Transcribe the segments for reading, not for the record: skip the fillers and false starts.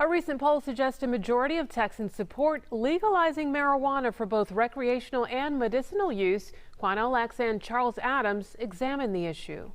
A recent poll suggests a majority of Texans support legalizing marijuana for both recreational and medicinal use. Quanell Lax and Charles Adams examine the issue.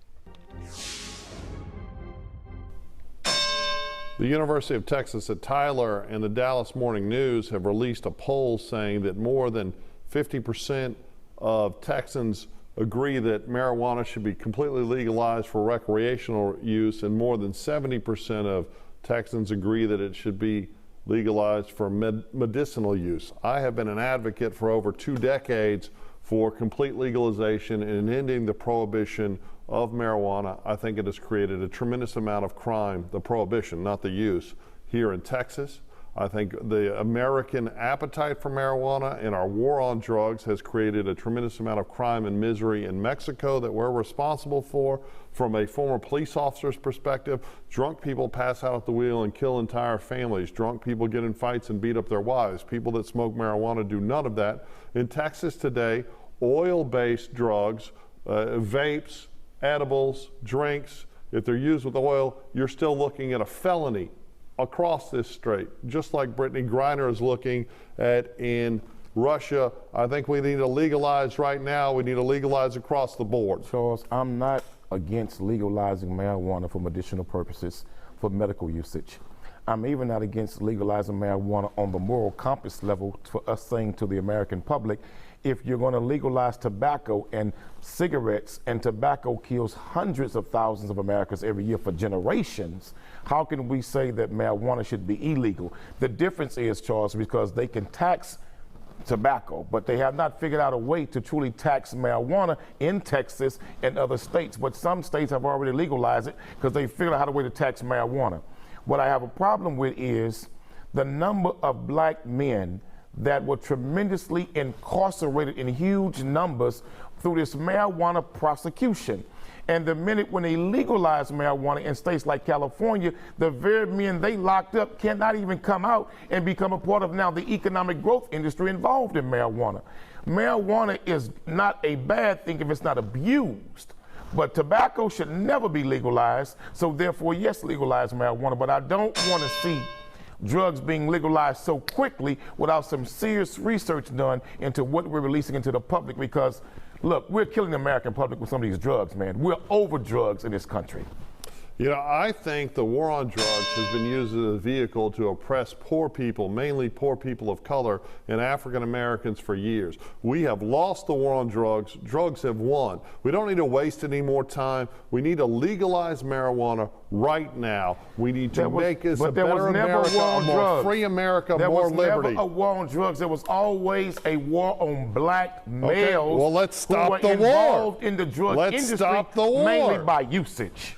The University of Texas at Tyler and the Dallas Morning News have released a poll saying that more than 50% of Texans agree that marijuana should be completely legalized for recreational use, and more than 70% of Texans agree that it should be legalized for medicinal use. I have been an advocate for over 2 decades for complete legalization and ending the prohibition of marijuana. I think it has created a tremendous amount of crime, the prohibition, not the use, here in Texas. I think the American appetite for marijuana and our war on drugs has created a tremendous amount of crime and misery in Mexico that we're responsible for. From a former police officer's perspective, drunk people pass out at the wheel and kill entire families. Drunk people get in fights and beat up their wives. People that smoke marijuana do none of that. In Texas today, oil-based drugs, vapes, edibles, drinks, if they're used with oil, you're still looking at a felony across this strait, just like Brittany Griner is looking at in Russia. I think we need to legalize right now. We need to legalize across the board. Charles, I'm not against legalizing marijuana for medicinal purposes for medical usage. I'm even not against legalizing marijuana on the moral compass level for us saying to the American public, if you're going to legalize tobacco and cigarettes, and tobacco kills hundreds of thousands of Americans every year for generations, how can we say that marijuana should be illegal? The difference is, Charles, because they can tax tobacco, but they have not figured out a way to truly tax marijuana in Texas and other states. But some states have already legalized it because they figured out how to way to tax marijuana. What I have a problem with is the number of black men that were tremendously incarcerated in huge numbers through this marijuana prosecution. And the minute when they legalize marijuana in states like California, the very men they locked up cannot even come out and become a part of now the economic growth industry involved in marijuana. Marijuana is not a bad thing if it's not abused. But tobacco should never be legalized, so therefore, yes, legalize marijuana. But I don't want to see drugs being legalized so quickly without some serious research done into what we're releasing into the public, because, look, we're killing the American public with some of these drugs, man. We're over drugs in this country. You know, I think the war on drugs has been used as a vehicle to oppress poor people, mainly poor people of color and African Americans for years. We have lost the war on drugs. Drugs have won. We don't need to waste any more time. We need to legalize marijuana right now. We need to make this a better America, a more free America, more liberty. There was never a war on drugs. There was always a war on black males. Okay, well, let's stop the war. Involved in the drug industry, stop the war. Mainly by usage.